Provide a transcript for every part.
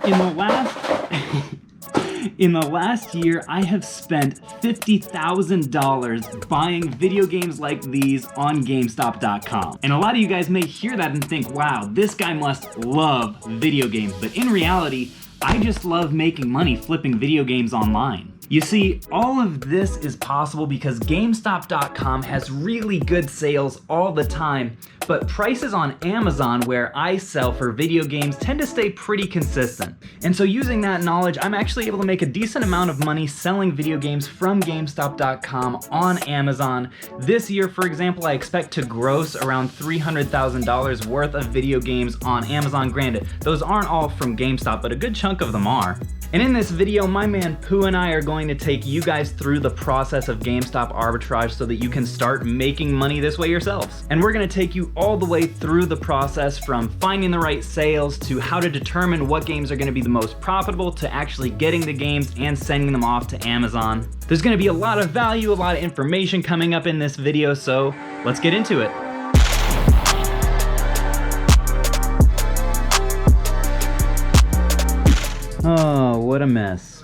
In the last in the last year, I have spent $50,000 buying video games like these on GameStop.com. And a lot of you guys may hear that and think, wow, this guy must love video games. But in reality, I just love making money flipping video games online. You see, all of this is possible because GameStop.com has really good sales all the time, but prices on Amazon, where I sell for video games, tend to stay pretty consistent. And so using that knowledge, I'm actually able to make a decent amount of money selling video games from GameStop.com on Amazon. This year, for example, I expect to gross around $300,000 worth of video games on Amazon. Granted, those aren't all from GameStop, but a good chunk of them are. And in this video, my man Pooh and I are going to take you guys through the process of GameStop arbitrage so that you can start making money this way yourselves. And we're gonna take you all the way through the process from finding the right sales to how to determine what games are gonna be the most profitable to actually getting the games and sending them off to Amazon. There's gonna be a lot of value, a lot of information coming up in this video, so let's get into it. Oh, what a mess.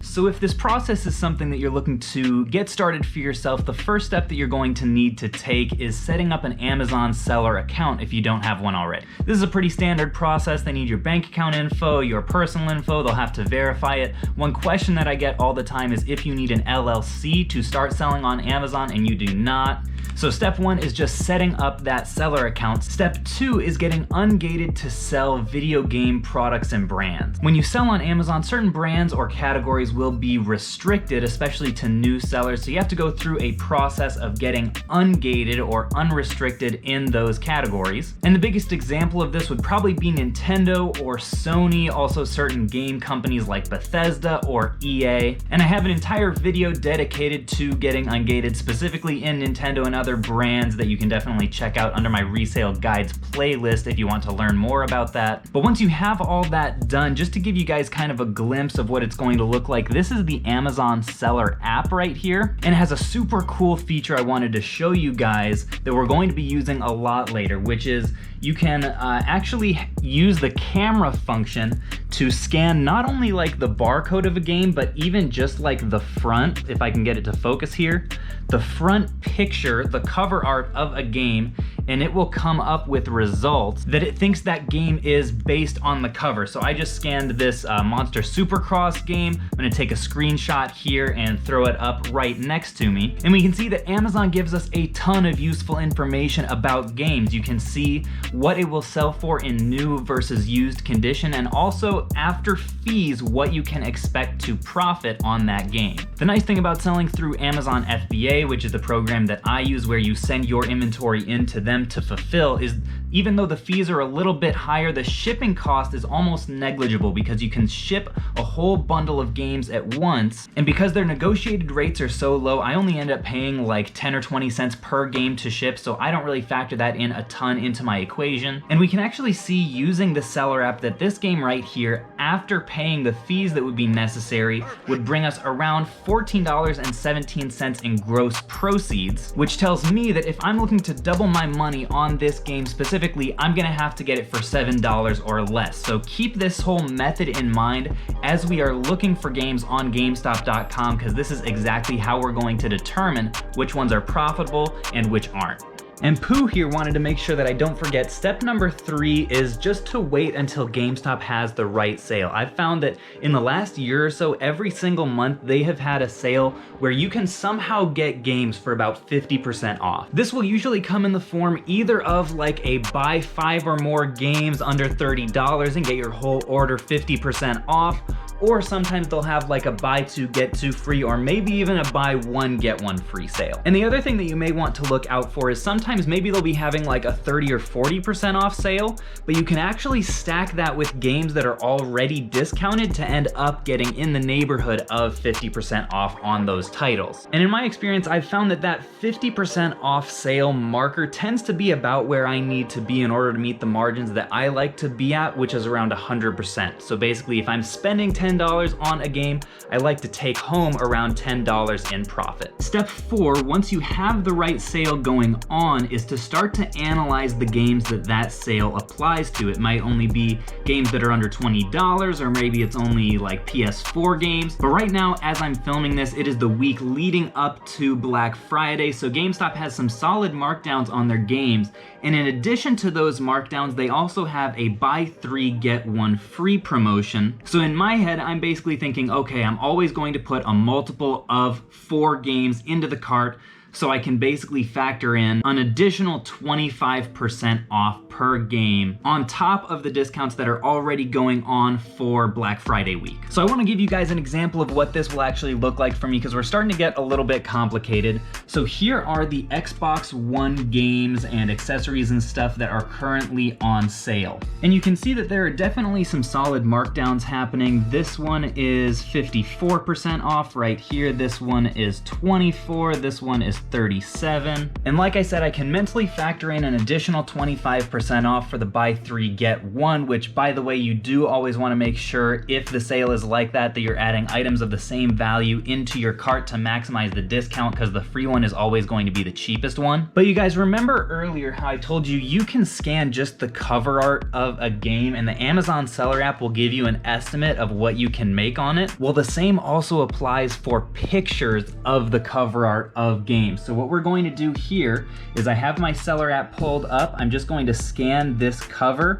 So if this process is something that you're looking to get started for yourself, the first step that you're going to need to take is setting up an Amazon seller account if you don't have one already. This is a pretty standard process. They need your bank account info, your personal info, they'll have to verify it. One question that I get all the time is if you need an LLC to start selling on Amazon, and you do not. So step one is just setting up that seller account. Step two is getting ungated to sell video game products and brands. When you sell on Amazon, certain brands or categories will be restricted, especially to new sellers. So you have to go through a process of getting ungated or unrestricted in those categories. And the biggest example of this would probably be Nintendo or Sony, also certain game companies like Bethesda or EA. And I have an entire video dedicated to getting ungated, specifically in Nintendo and other brands that you can definitely check out under my resale guides playlist if you want to learn more about that. But once you have all that done, just to give you guys kind of a glimpse of what it's going to look like, this is the Amazon Seller app right here, and it has a super cool feature I wanted to show you guys that we're going to be using a lot later, which is you can actually use the camera function to scan not only like the barcode of a game, but even just like the front, if I can get it to focus here, the front picture, the cover art of a game, and it will come up with results that it thinks that game is based on the cover. So I just scanned this Monster Supercross game. I'm gonna take a screenshot here and throw it up right next to me. And we can see that Amazon gives us a ton of useful information about games. You can see what it will sell for in new versus used condition, and also after fees, what you can expect to profit on that game. The nice thing about selling through Amazon FBA, which is the program that I use where you send your inventory into them to fulfill, is even though the fees are a little bit higher, the shipping cost is almost negligible because you can ship a whole bundle of games at once. And because their negotiated rates are so low, I only end up paying like 10 or 20 cents per game to ship, so I don't really factor that in a ton into my equation. And we can actually see using the seller app that this game right here, after paying the fees that would be necessary, would bring us around $14.17 in gross proceeds, which tells me that if I'm looking to double my money on this game specifically, I'm gonna have to get it for $7 or less. So keep this whole method in mind as we are looking for games on GameStop.com, because this is exactly how we're going to determine which ones are profitable and which aren't. And Pooh here wanted to make sure that I don't forget, step number 3 is just to wait until GameStop has the right sale. I've found that in the last year or so, every single month, they have had a sale where you can somehow get games for about 50% off. This will usually come in the form either of like a buy 5 or more games under $30 and get your whole order 50% off, or sometimes they'll have like a buy 2 get 2 free, or maybe even a buy 1 get 1 free sale. And the other thing that you may want to look out for is sometimes maybe they'll be having like a 30 or 40% off sale, but you can actually stack that with games that are already discounted to end up getting in the neighborhood of 50% off on those titles. And in my experience, I've found that that 50% off sale marker tends to be about where I need to be in order to meet the margins that I like to be at, which is around 100%. So basically, if I'm spending $10 $10 on a game, I like to take home around $10 in profit. Step 4, once you have the right sale going on, is to start to analyze the games that sale applies to. It might only be games that are under $20, or maybe it's only like PS4 games. But right now, as I'm filming this, it is the week leading up to Black Friday, so GameStop has some solid markdowns on their games. And in addition to those markdowns, they also have a buy 3 get 1 free promotion. So in my head, I'm basically thinking, okay, I'm always going to put a multiple of 4 games into the cart, so I can basically factor in an additional 25% off per game on top of the discounts that are already going on for Black Friday week. So I want to give you guys an example of what this will actually look like for me, because we're starting to get a little bit complicated. So here are the Xbox One games and accessories and stuff that are currently on sale. And you can see that there are definitely some solid markdowns happening. This one is 54% off right here. This one is 24%. This one is 37%. And like I said, I can mentally factor in an additional 25% off for the buy 3 get 1, which, by the way, you do always want to make sure, if the sale is like that you're adding items of the same value into your cart to maximize the discount, because the free one is always going to be the cheapest one. But you guys remember earlier how I told you you can scan just the cover art of a game and the Amazon seller app will give you an estimate of what you can make on it? Well, the same also applies for pictures of the cover art of games. So what we're going to do here is, I have my seller app pulled up. I'm just going to scan this cover.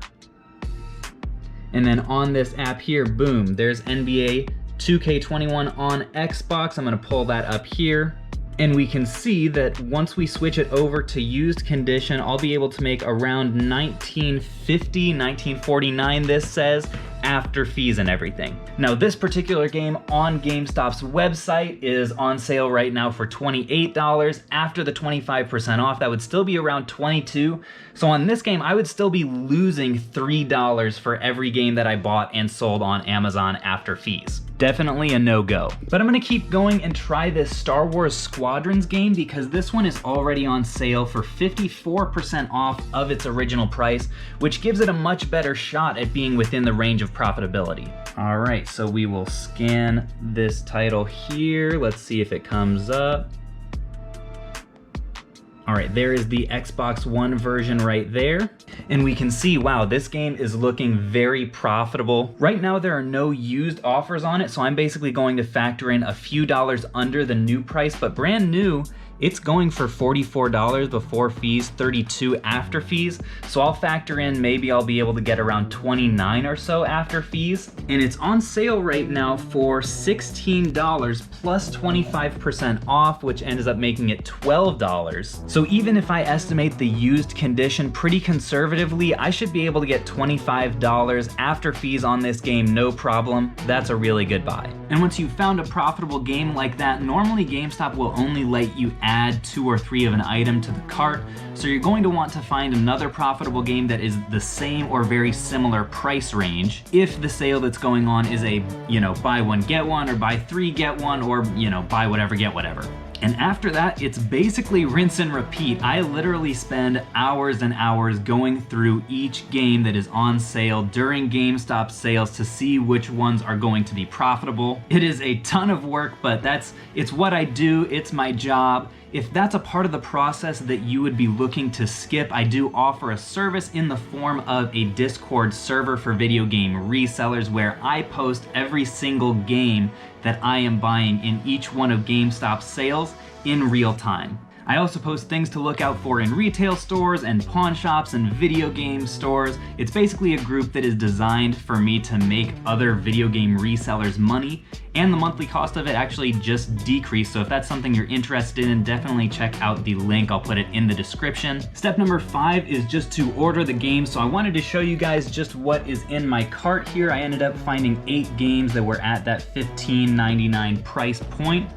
And then on this app here, boom, there's NBA 2K21 on Xbox. I'm gonna pull that up here. And we can see that once we switch it over to used condition, I'll be able to make around $19.50, $19.49 this says, after fees and everything. Now this particular game on GameStop's website is on sale right now for $28. After the 25% off, that would still be around $22. So on this game, I would still be losing $3 for every game that I bought and sold on Amazon after fees. Definitely a no-go. But I'm gonna keep going and try this Star Wars Squadrons game, because this one is already on sale for 54% off of its original price, which gives it a much better shot at being within the range of profitability. All right, so we will scan this title here. Let's see if it comes up. All right, there is the Xbox One version right there. And we can see, wow, this game is looking very profitable. Right now, there are no used offers on it, so I'm basically going to factor in a few dollars under the new price, but brand new, it's going for $44 before fees, $32 after fees. So I'll factor in, maybe I'll be able to get around $29 or so after fees. And it's on sale right now for $16 plus 25% off, which ends up making it $12. So even if I estimate the used condition pretty conservatively, I should be able to get $25 after fees on this game, no problem. That's a really good buy. And once you've found a profitable game like that, normally GameStop will only let you add 2 or 3 of an item to the cart. So you're going to want to find another profitable game that is the same or very similar price range. If the sale that's going on is a, buy 1 get 1, or buy 3 get 1, or, buy whatever get whatever. And after that, it's basically rinse and repeat. I literally spend hours and hours going through each game that is on sale during GameStop sales to see which ones are going to be profitable. It is a ton of work, but it's what I do, it's my job. If that's a part of the process that you would be looking to skip, I do offer a service in the form of a Discord server for video game resellers, where I post every single game that I am buying in each one of GameStop's sales in real time. I also post things to look out for in retail stores and pawn shops and video game stores. It's basically a group that is designed for me to make other video game resellers money, and the monthly cost of it actually just decreased. So if that's something you're interested in, definitely check out the link. I'll put it in the description. Step number 5 is just to order the game. So I wanted to show you guys just what is in my cart here. I ended up finding 8 games that were at that $15.99 price point.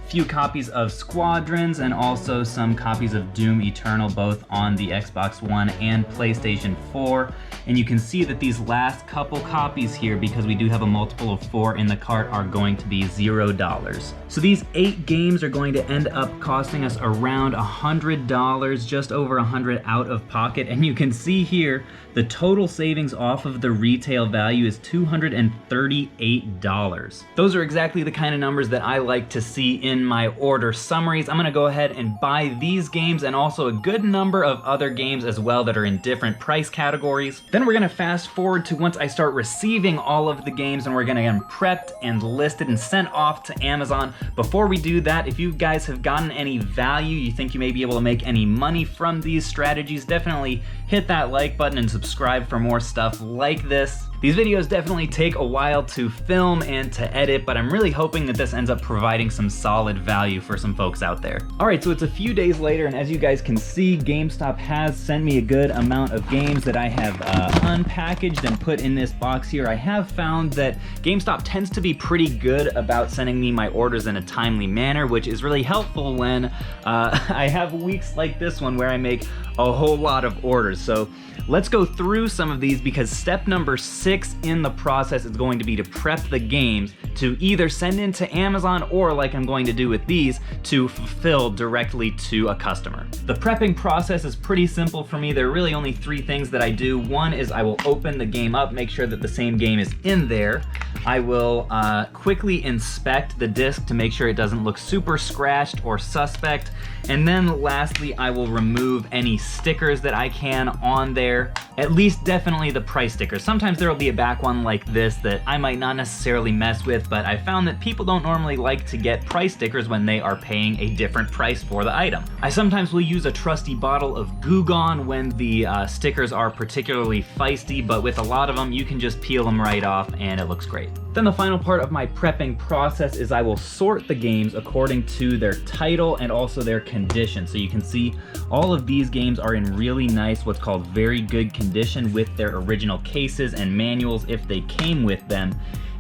few copies of Squadrons and also some copies of Doom Eternal, both on the Xbox One and PlayStation 4. And you can see that these last couple copies here, because we do have a multiple of 4 in the cart, are going to be $0. So these 8 games are going to end up costing us around $100, just over $100 out of pocket. And you can see here, the total savings off of the retail value is $238. Those are exactly the kind of numbers that I like to see in my order summaries. I'm gonna go ahead and buy these games and also a good number of other games as well that are in different price categories. Then we're gonna fast forward to once I start receiving all of the games, and we're gonna get them prepped and listed and sent off to Amazon. Before we do that, if you guys have gotten any value, you think you may be able to make any money from these strategies, definitely hit that like button and subscribe for more stuff like this. These videos definitely take a while to film and to edit, but I'm really hoping that this ends up providing some solid value for some folks out there. All right, so it's a few days later, and as you guys can see, GameStop has sent me a good amount of games that I have unpackaged and put in this box here. I have found that GameStop tends to be pretty good about sending me my orders in a timely manner, which is really helpful when I have weeks like this one where I make a whole lot of orders. So let's go through some of these, because step number 6 in the process is going to be to prep the games to either send into Amazon or, like I'm going to do with these, to fulfill directly to a customer. The prepping process is pretty simple for me. There are really only 3 things that I do. One is I will open the game up, make sure that the same game is in there. I will quickly inspect the disc to make sure it doesn't look super scratched or suspect. And then lastly, I will remove any stickers that I can on there, at least definitely the price stickers. Sometimes there will be a back one like this that I might not necessarily mess with, but I found that people don't normally like to get price stickers when they are paying a different price for the item. I sometimes will use a trusty bottle of Goo Gone when the stickers are particularly feisty, but with a lot of them, you can just peel them right off and it looks great. Then the final part of my prepping process is I will sort the games according to their title and also their condition. So you can see all of these games are in really nice, what's called very good condition, with their original cases and manuals if they came with them.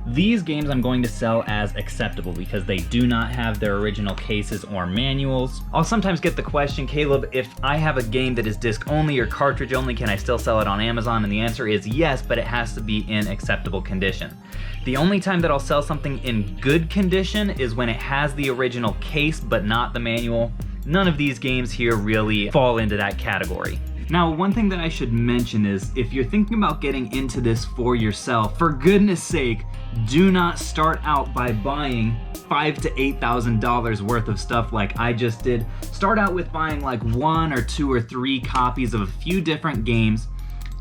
These games I'm going to sell as acceptable because they do not have their original cases or manuals. I'll sometimes get the question, Caleb, if I have a game that is disc only or cartridge only, can I still sell it on Amazon? And the answer is yes, but it has to be in acceptable condition. The only time that I'll sell something in good condition is when it has the original case but not the manual. None of these games here really fall into that category. Now, one thing that I should mention is if you're thinking about getting into this for yourself, for goodness sake, do not start out by buying $5,000 to $8,000 worth of stuff like I just did. Start out with buying like 1 or 2 or 3 copies of a few different games.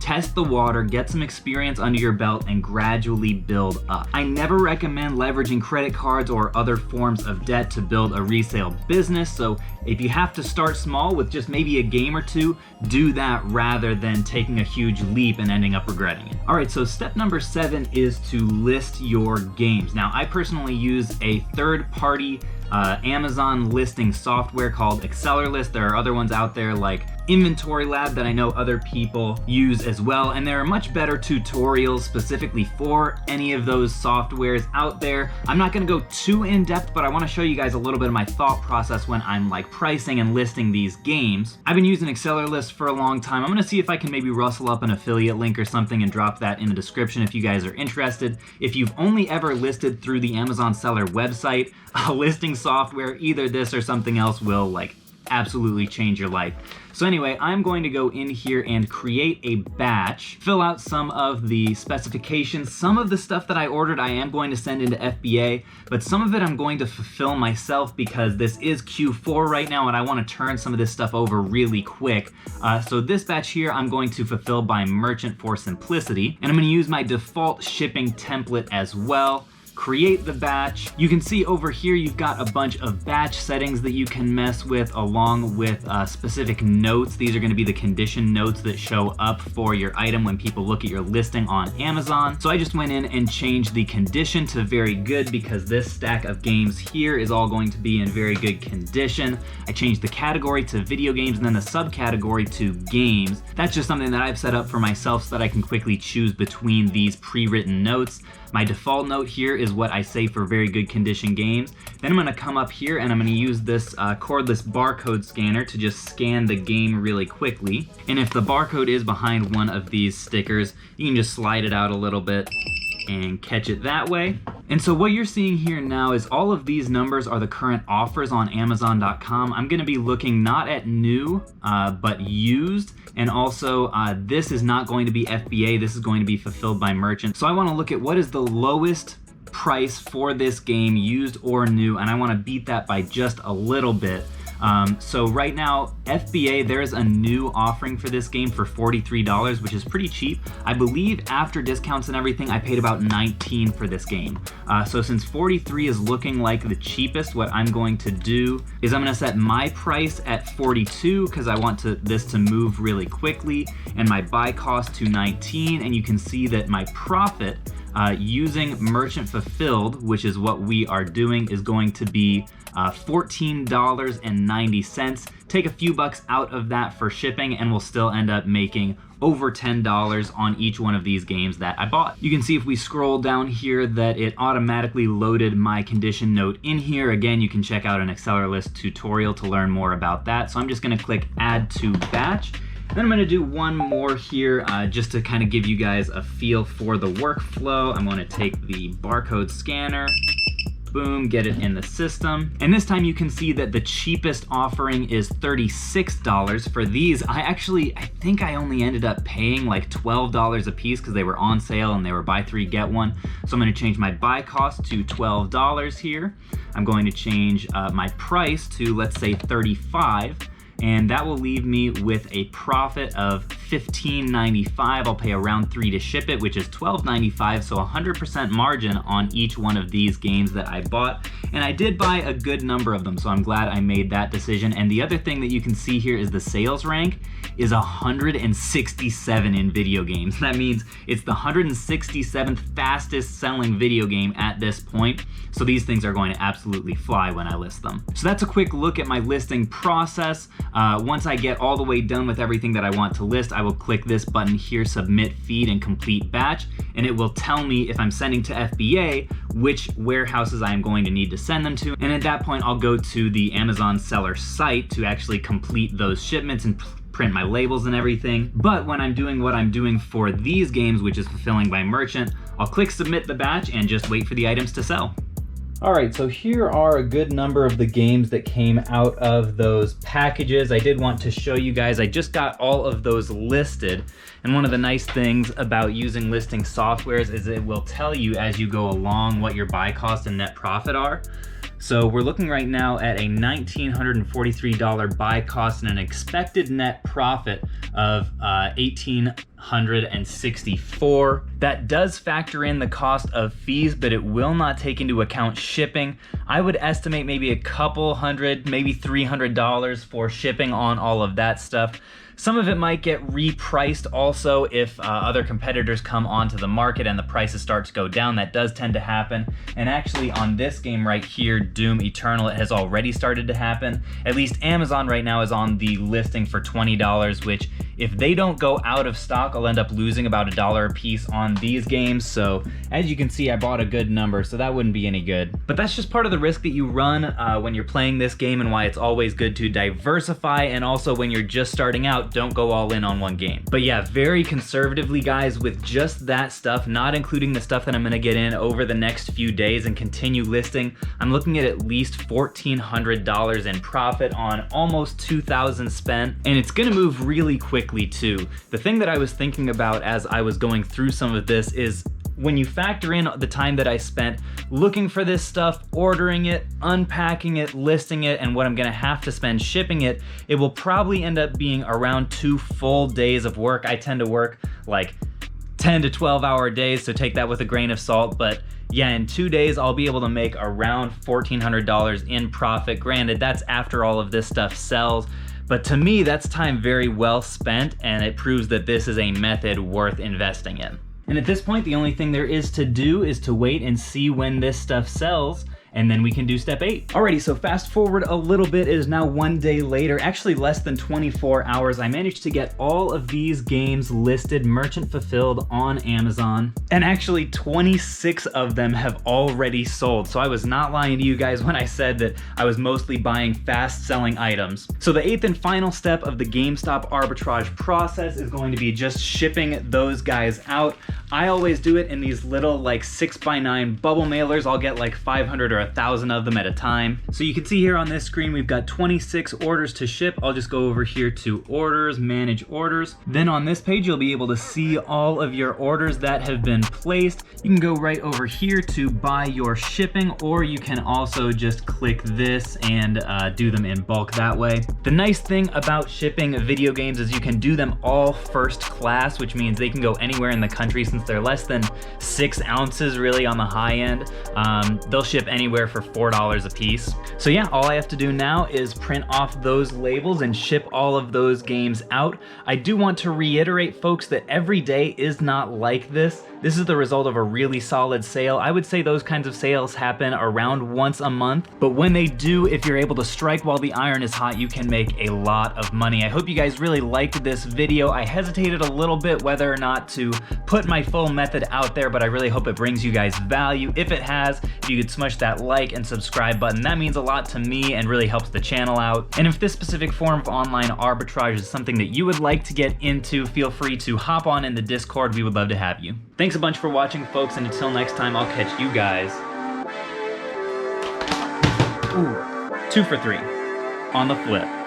Test the water, get some experience under your belt, and gradually build up. I never recommend leveraging credit cards or other forms of debt to build a resale business, so if you have to start small with just maybe a game or 2, do that rather than taking a huge leap and ending up regretting it. All right, so step number 7 is to list your games. Now, I personally use a third-party Amazon listing software called AccelerList. There are other ones out there like Inventory Lab that I know other people use as well, and there are much better tutorials specifically for any of those softwares out there. I'm not gonna go too in-depth, but I wanna show you guys a little bit of my thought process when I'm like pricing and listing these games. I've been using AccelerList for a long time. I'm gonna see if I can maybe rustle up an affiliate link or something and drop that in the description if you guys are interested. If you've only ever listed through the Amazon seller website, listing software, either this or something else will like absolutely change your life. So anyway, I'm going to go in here and create a batch, fill out some of the specifications. Some of the stuff that I ordered I am going to send into FBA, but some of it I'm going to fulfill myself because this is Q4 right now and I want to turn some of this stuff over really quick. So this batch here I'm going to fulfill by merchant for simplicity, and I'm going to use my default shipping template as well. Create the batch. You can see over here you've got a bunch of batch settings that you can mess with along with specific notes. These are going to be the condition notes that show up for your item when people look at your listing on Amazon. So I just went in and changed the condition to very good because this stack of games here is all going to be in very good condition. I changed the category to video games and then the subcategory to games. That's just something that I've set up for myself so that I can quickly choose between these pre-written notes. My default note here is what I say for very good condition games. Then I'm gonna come up here and I'm gonna use this cordless barcode scanner to just scan the game really quickly. And if the barcode is behind one of these stickers, you can just slide it out a little bit and catch it that way. And so what you're seeing here now is all of these numbers are the current offers on Amazon.com. I'm gonna be looking not at new, but used. And also, this is not going to be FBA, this is going to be fulfilled by merchant. So I wanna look at what is the lowest price for this game, used or new, and I wanna beat that by just a little bit. So right now, FBA, there's a new offering for this game for $43, which is pretty cheap. I believe after discounts and everything, I paid about $19 for this game. So since 43 is looking like the cheapest, what I'm going to do is I'm gonna set my price at 42 because I want this to move really quickly, and my buy cost to 19, and you can see that my profit using merchant fulfilled, which is what we are doing, is going to be $14.90. Take a few bucks out of that for shipping and we'll still end up making over $10 on each one of these games that I bought. You can see if we scroll down here that it automatically loaded my condition note in here. Again, you can check out an Acceleralist tutorial to learn more about that. So I'm just gonna click add to batch. Then I'm gonna do one more here just to kind of give you guys a feel for the workflow. I'm gonna take the barcode scanner, boom, get it in the system. And this time you can see that the cheapest offering is $36. For these, I think I only ended up paying like $12 a piece because they were on sale and they were buy three, get one. So I'm gonna change my buy cost to $12 here. I'm going to change my price to, let's say, $35. And that will leave me with a profit of $15.95. I'll pay around $3 to ship it, which is $12.95, so 100% margin on each one of these games that I bought. And I did buy a good number of them, so I'm glad I made that decision. And the other thing that you can see here is the sales rank is 167 in video games. That means it's the 167th fastest selling video game at this point. So these things are going to absolutely fly when I list them. So that's a quick look at my listing process. Once I get all the way done with everything that I want to list, I will click this button here, submit feed and complete batch, and it will tell me if I'm sending to FBA, which warehouses I am going to need to send them to. And at that point, I'll go to the Amazon seller site to actually complete those shipments and print my labels and everything. But when I'm doing what I'm doing for these games, which is fulfilling by merchant, I'll click submit the batch and just wait for the items to sell. All right, so here are a good number of the games that came out of those packages. I did want to show you guys, I just got all of those listed. And one of the nice things about using listing softwares is it will tell you as you go along what your buy cost and net profit are. So we're looking right now at a $1,943 buy cost and an expected net profit of $1,864. That does factor in the cost of fees, but it will not take into account shipping. I would estimate maybe a couple hundred, maybe $300 for shipping on all of that stuff. Some of it might get repriced also if other competitors come onto the market and the prices start to go down. That does tend to happen. And actually on this game right here, Doom Eternal, it has already started to happen. At least Amazon right now is on the listing for $20, which if they don't go out of stock, I'll end up losing about $1 a piece on these games. So as you can see, I bought a good number, so that wouldn't be any good. But that's just part of the risk that you run when you're playing this game and why it's always good to diversify. And also when you're just starting out, don't go all in on one game. But yeah, very conservatively guys, with just that stuff, not including the stuff that I'm gonna get in over the next few days and continue listing, I'm looking at least $1,400 in profit on almost $2,000 spent. And it's gonna move really quickly too. The thing that I was thinking about as I was going through some of this is when you factor in the time that I spent looking for this stuff, ordering it, unpacking it, listing it, and what I'm gonna have to spend shipping it, it will probably end up being around 2 full days of work. I tend to work like 10 to 12 hour days, so take that with a grain of salt. But yeah, in 2 days, I'll be able to make around $1,400 in profit. Granted, that's after all of this stuff sells. But to me, that's time very well spent, and it proves that this is a method worth investing in. And at this point, the only thing there is to do is to wait and see when this stuff sells. and then we can do step 8. Alrighty, so fast forward a little bit. It is now 1 day later, actually less than 24 hours. I managed to get all of these games listed, merchant fulfilled on Amazon, and actually 26 of them have already sold. So I was not lying to you guys when I said that I was mostly buying fast selling items. So the 8th and final step of the GameStop arbitrage process is going to be just shipping those guys out. I always do it in these little like 6x9 bubble mailers. I'll get like 500 or 1,000 of them at a time. So you can see here on this screen, we've got 26 orders to ship. I'll just go over here to orders, manage orders. Then on this page, you'll be able to see all of your orders that have been placed. You can go right over here to buy your shipping, or you can also just click this and do them in bulk that way. The nice thing about shipping video games is you can do them all first class, which means they can go anywhere in the country. Since they're less than 6 ounces really on the high end, they'll ship anywhere for $4 a piece. So yeah, all I have to do now is print off those labels and ship all of those games out. I do want to reiterate, folks, that every day is not like this. This is the result of a really solid sale. I would say those kinds of sales happen around once a month, but when they do, if you're able to strike while the iron is hot, you can make a lot of money. I hope you guys really liked this video. I hesitated a little bit whether or not to put my full method out there, but I really hope it brings you guys value. If it has, if you could smash that like and subscribe button, that means a lot to me and really helps the channel out. And if this specific form of online arbitrage is something that you would like to get into, feel free to hop on in the Discord. We would love to have you. Thanks a bunch for watching, folks, and until next time, I'll catch you guys. Ooh, 2 for 3 on the flip.